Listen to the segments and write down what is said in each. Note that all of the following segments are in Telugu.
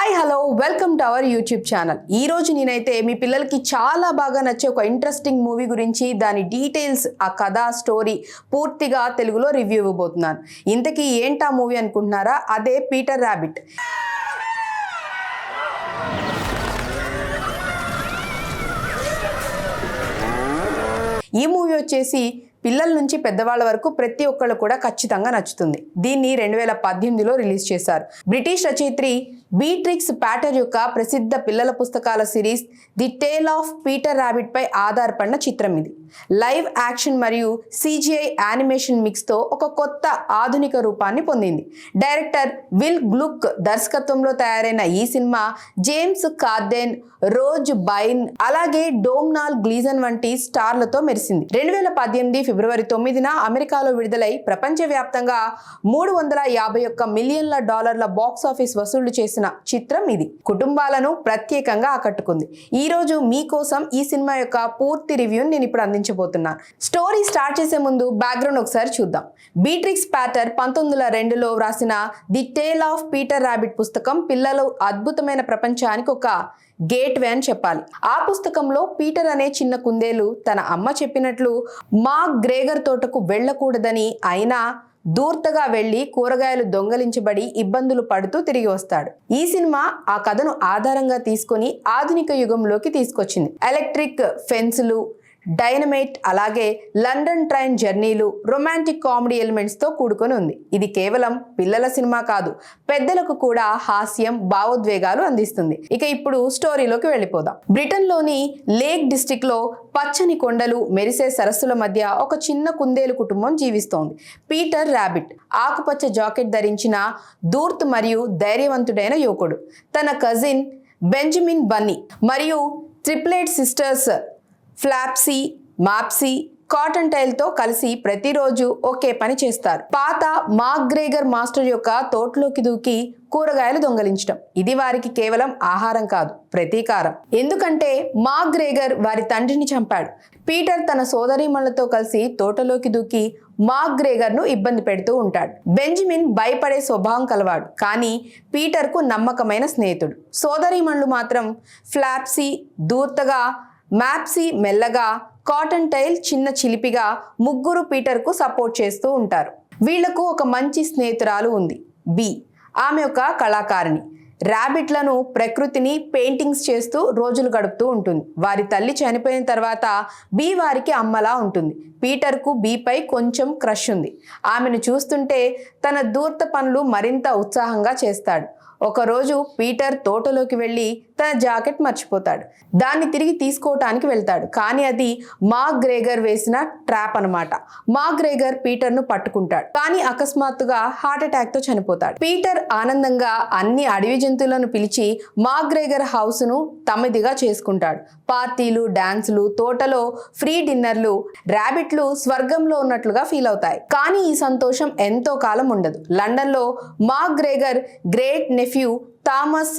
Hi hello welcome to our YouTube channel. ఈ రోజు నేనైతే మీ పిల్లలకి చాలా బాగా నచ్చే ఒక ఇంట్రెస్టింగ్ మూవీ గురించి దాని డీటెయిల్స్, ఆ కథ, స్టోరీ పూర్తిగా తెలుగులో రివ్యూ ఇవ్వబోతున్నాను. ఇంతకీ ఏంటా మూవీ అనుకుంటున్నారా? అదే పీటర్ ర్యాబిట్. ఈ మూవీ వచ్చేసి పిల్లల నుంచి పెద్దవాళ్ళ వరకు ప్రతి ఒక్కళ్ళు కూడా ఖచ్చితంగా నచ్చుతుంది. దీన్ని 2018లో రిలీజ్ చేశారు. బ్రిటిష్ రచయిత్రి బీట్రిక్స్ ప్యాటర్ యొక్క ప్రసిద్ధ పిల్లల పుస్తకాల series the tale of Peter Rabbit పై ఆధారపడిన చిత్రం ఇది. లైవ్ యాక్షన్ మరియు CGI యానిమేషన్ మిక్స్తో ఒక కొత్త ఆధునిక రూపాన్ని పొందింది. డైరెక్టర్ విల్ గ్లుక్ దర్శకత్వంలో తయారైన ఈ cinema James cordon, rose Byrne అలాగే డోమ్నాల్ గ్లీజన్ వంటి స్టార్లతో మెరిసింది. 2018 ఫిబ్రవరి 9న అమెరికాలో విడుదలై ప్రపంచవ్యాప్తంగా $351 మిలియన్ల బాక్స్ ఆఫీస్ వసూళ్లు చేసిన చిత్రం ఇది. కుటుంబాలను ప్రత్యేకంగా ఆకట్టుకుంది. ఈ రోజు మీకోసం ఈ సినిమా యొక్క పూర్తి రివ్యూని నేను ఇప్పుడు అందించబోతున్నాను. స్టోరీ స్టార్ట్ చేసే ముందు బ్యాక్గ్రౌండ్ ఒకసారి చూద్దాం. బీట్రిక్స్ ప్యాటర్ 1902లో వ్రాసిన the tale of Peter Rabbit పుస్తకం పిల్లలు అద్భుతమైన ప్రపంచానికి ఒక గేట్వే అని చెప్పాలి. ఆ పుస్తకంలో పీటర్ అనే చిన్న కుందేలు తన అమ్మ చెప్పినట్లు మాక్ గ్రేగర్ తోటకు వెళ్ళకూడదని, అయినా దూర్తగా వెళ్లి కూరగాయలు దొంగలించబడి ఇబ్బందులు పడుతూ తిరిగి వస్తాడు. ఈ సినిమా ఆ కథను ఆధారంగా తీసుకొని ఆధునిక యుగంలోకి తీసుకొచ్చింది. ఎలక్ట్రిక్ ఫెన్సులు, డైనమైట్ అలాగే లండన్ ట్రైన్ జర్నీలు, రొమాంటిక్ కామెడీ ఎలిమెంట్స్ తో కూడుకొని ఉంది. ఇది కేవలం పిల్లల సినిమా కాదు, పెద్దలకు కూడా హాస్యం, భావోద్వేగాలు అందిస్తుంది. ఇక ఇప్పుడు స్టోరీలోకి వెళ్ళిపోదాం. బ్రిటన్ లోని లేక్ డిస్ట్రిక్ట్ లో పచ్చని కొండలు, మెరిసే సరస్సుల మధ్య ఒక చిన్న కుందేలు కుటుంబం జీవిస్తోంది. పీటర్ ర్యాబిట్ ఆకుపచ్చ జాకెట్ ధరించిన దూర్త్ మరియు ధైర్యవంతుడైన యువకుడు. తన కజిన్ బెంజమిన్ బన్నీ మరియు ట్రిప్లెట్ సిస్టర్స్ ఫ్లాప్సీ, మాప్సీ, కాటన్ టైల్తో కలిసి ప్రతిరోజు ఒకే పని చేస్తారు. పాత మాక్ గ్రేగర్ మాస్టర్ యొక్క తోటలోకి దూకి కూరగాయలు దొంగలించడం. ఇది వారికి కేవలం ఆహారం కాదు, ప్రతీకారం. ఎందుకంటే మాక్ గ్రేగర్ వారి తండ్రిని చంపాడు. పీటర్ తన సోదరీమణులతో కలిసి తోటలోకి దూకి మాక్ గ్రేగర్ను ఇబ్బంది పెడుతూ ఉంటాడు. బెంజమిన్ భయపడే స్వభావం కలవాడు, కానీ పీటర్కు నమ్మకమైన స్నేహితుడు. సోదరీమణులు మాత్రం ఫ్లాప్సీ దూర్తగా, మ్యాప్సీ మెల్లగా, కాటన్ టైల్ చిన్న చిలిపిగా, ముగ్గురు పీటర్కు సపోర్ట్ చేస్తూ ఉంటారు. వీళ్లకు ఒక మంచి స్నేహితురాలు ఉంది, బీ. ఆమె ఒక కళాకారిణి. ర్యాబిట్లను, ప్రకృతిని పెయింటింగ్స్ చేస్తూ రోజులు గడుపుతూ ఉంటుంది. వారి తల్లి చనిపోయిన తర్వాత బీ వారికి అమ్మలా ఉంటుంది. పీటర్కు బీపై కొంచెం క్రష్ ఉంది. ఆమెను చూస్తుంటే తన దూర్త పనులు మరింత ఉత్సాహంగా చేస్తాడు. ఒకరోజు పీటర్ తోటలోకి వెళ్ళి తన జాకెట్ మర్చిపోతాడు. దాన్ని తిరిగి తీసుకోవటానికి వెళ్తాడు, కానీ అది మాక్ గ్రేగర్ వేసిన ట్రాప్ అన్నమాట. మాక్ గ్రేగర్ పీటర్ను పట్టుకుంటాడు, కానీ అకస్మాత్తుగా హార్ట్ అటాక్ తో చనిపోతాడు. పీటర్ ఆనందంగా అన్ని అడవి జంతువులను పిలిచి మాక్ గ్రేగర్ హౌస్ ను తమదిగా చేసుకుంటాడు. పార్టీలు, డాన్సులు, తోటలో ఫ్రీ డిన్నర్లు. ర్యాబిట్లు స్వర్గంలో ఉన్నట్లుగా ఫీల్ అవుతాయి. కానీ ఈ సంతోషం ఎంతో కాలం ఉండదు. లండన్ లో McGregor great nephew Thomas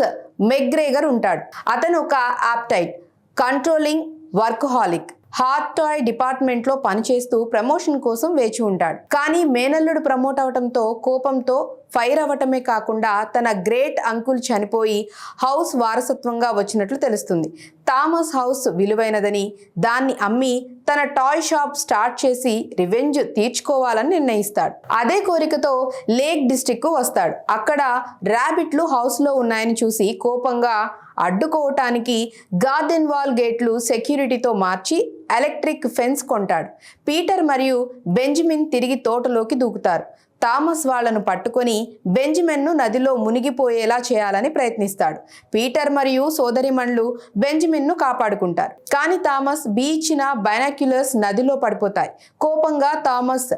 McGregor ఉంటాడు. అతను ఒక uptight, controlling workaholic. Hot toy department లో పనిచేస్తూ ప్రమోషన్ కోసం వేచి ఉంటాడు. కానీ మేనల్లుడు ప్రమోట్ అవటంతో కోపంతో ఫైర్ అవ్వటమే కాకుండా తన గ్రేట్ అంకుల్ చనిపోయి హౌస్ వారసత్వంగా వచ్చినట్లు తెలుస్తుంది. థామస్ హౌస్ విలువైనదని, దాన్ని అమ్మి తన టాయ్ షాప్ స్టార్ట్ చేసి రివెంజ్ తీర్చుకోవాలని నిర్ణయిస్తాడు. అదే కోరికతో లేక్ డిస్ట్రిక్ట్ కు వస్తాడు. అక్కడ ర్యాబిట్లు హౌస్ లో ఉన్నాయని చూసి కోపంగా అడ్డుకోవటానికి గార్డెన్ వాల్ గేట్లు సెక్యూరిటీతో మార్చి ఎలక్ట్రిక్ ఫెన్స్ కొంటాడు. పీటర్ మరియు బెంజమిన్ తిరిగి తోటలోకి దూకుతారు. థామస్ వాళ్లను పట్టుకొని బెంజమిన్ను నదిలో మునిగిపోయేలా చేయాలని ప్రయత్నిస్తాడు. పీటర్ మరియు సోదరిమణులు బెంజమిన్ను కాపాడుకుంటారు, కానీ థామస్ బీ ఇచ్చిన బైనాక్యులర్స్ నదిలో పడిపోతాయి. కోపంగా థామస్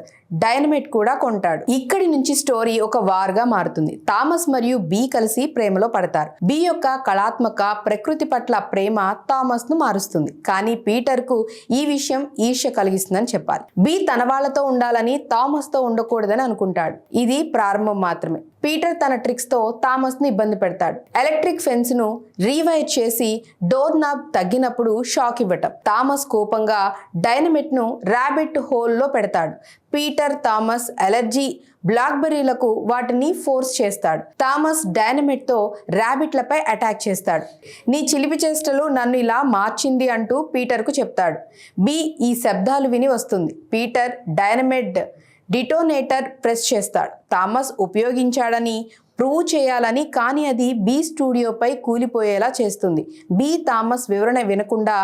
డైనమైట్ కూడా కొంటాడు. ఇక్కడి నుంచి స్టోరీ ఒక వార్గా మారుతుంది. థామస్ మరియు బీ కలిసి ప్రేమలో పడతారు. బీ యొక్క కళాత్మక, ప్రకృతి పట్ల ప్రేమ థామస్ ను మారుస్తుంది, కానీ పీటర్ కు ఈ విషయం ఈర్ష్య కలిగిస్తుందని చెప్పాలి. బీ తన వాళ్లతో ఉండాలని, థామస్ తో ఉండకూడదని అనుకుంటాడు. ఇది ప్రారంభం మాత్రమే. పీటర్ తన ట్రిక్స్ తో థామస్ ని ఇబ్బంది పెడతాడు. ఎలక్ట్రిక్ ఫెన్స్ ను రీవైర్ చేసి డోర్ నాబ్ తగ్గినప్పుడు షాక్ ఇవ్వటం. థామస్ కోపంగా డైనమిట్ ను ర్యాబిట్ హోల్ లో పెడతాడు. పీటర్ థామస్ ఎలర్జీ బ్లాక్బెర్రీలకు వాటిని ఫోర్స్ చేస్తాడు. థామస్ డైనమిట్ తో ర్యాబిట్లపై అటాక్ చేస్తాడు. నీ చిలిపి చేష్టలు నన్ను ఇలా మార్చింది అంటూ పీటర్ కు చెప్తాడు. బి ఈ శబ్దాలు విని వస్తుంది. పీటర్ డైనమిట్ డిటోనేటర్ ప్రెస్ చేస్తాడు. థామస్ ఉపయోగించాడని ప్రూవ్ చేయాలని, కానీ అది బి స్టూడియోపై కూలిపోయేలా చేస్తుంది. బి థామస్ వివరణ వినకుండా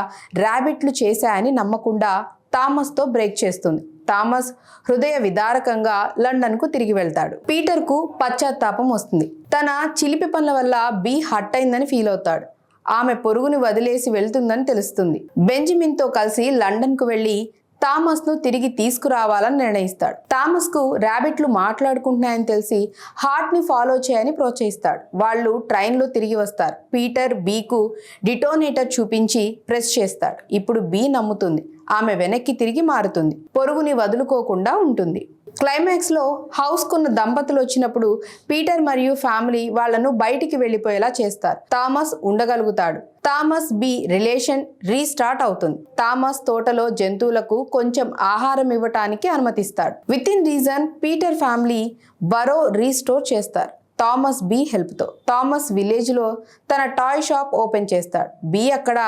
ర్యాబిట్లు చేశాయని నమ్మకుండా థామస్తో బ్రేక్ చేస్తుంది. థామస్ హృదయ విదారకంగా లండన్కు తిరిగి వెళ్తాడు. పీటర్కు పశ్చాత్తాపం వస్తుంది. తన చిలిపి పనుల వల్ల బి హర్ట్ అయిందని ఫీల్ అవుతాడు. ఆమె పొరుగుని వదిలేసి వెళ్తుందని తెలుస్తుంది. బెంజమిన్తో కలిసి లండన్కు వెళ్ళి థామస్ను తిరిగి తీసుకురావాలని నిర్ణయిస్తాడు. థామస్కు ర్యాబిట్లు మాట్లాడుకుంటున్నాయని తెలిసి హార్ట్ని ఫాలో చేయని ప్రోత్సహిస్తాడు. వాళ్ళు ట్రైన్లో తిరిగి వస్తారు. పీటర్ బీకు డిటోనేటర్ చూపించి ప్రెస్ చేస్తాడు. ఇప్పుడు బీ నమ్ముతుంది. ఆమె వెనక్కి తిరిగి మారుతుంది. పొరుగుని వదులుకోకుండా ఉంటుంది. క్లైమాక్స్ లో హౌస్ కొన్న దంపతులు వచ్చినప్పుడు పీటర్ మరియు ఫ్యామిలీ వాళ్లను బయటికి వెళ్లిపోయేలా చేస్తారు. థామస్ ఉండగలుగుతాడు. థామస్ బి రిలేషన్ రీస్టార్ట్ అవుతుంది. థామస్ తోటలో జంతువులకు కొంచెం ఆహారం ఇవ్వటానికి అనుమతిస్తాడు. Within reason Peter family burrow restore చేస్తారు. థామస్ బి హెల్ప్తో థామస్ విలేజ్లో తన టాయ్ షాప్ ఓపెన్ చేస్తాడు. బి అక్కడ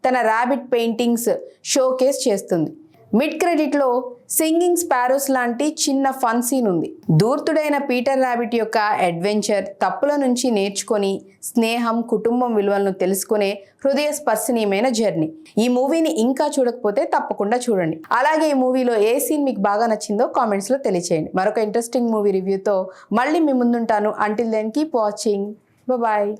తన ర్యాబిట్ పెయింటింగ్స్ షోకేస్ చేస్తుంది. మిడ్ క్రెడిట్లో సింగింగ్ స్పారోస్ లాంటి చిన్న ఫన్ సీన్ ఉంది. దూర్తుడైన పీటర్ ర్యాబిట్ యొక్క అడ్వెంచర్, తప్పుల నుంచి నేర్చుకొని స్నేహం, కుటుంబం విలువలను తెలుసుకునే హృదయ స్పర్శనీయమైన జర్నీ. ఈ మూవీని ఇంకా చూడకపోతే తప్పకుండా చూడండి. అలాగే ఈ మూవీలో ఏ సీన్ మీకు బాగా నచ్చిందో కామెంట్స్లో తెలియచేయండి. మరొక ఇంట్రెస్టింగ్ మూవీ రివ్యూతో మళ్ళీ మీ ముందుంటాను. Until then keep watching. Bye.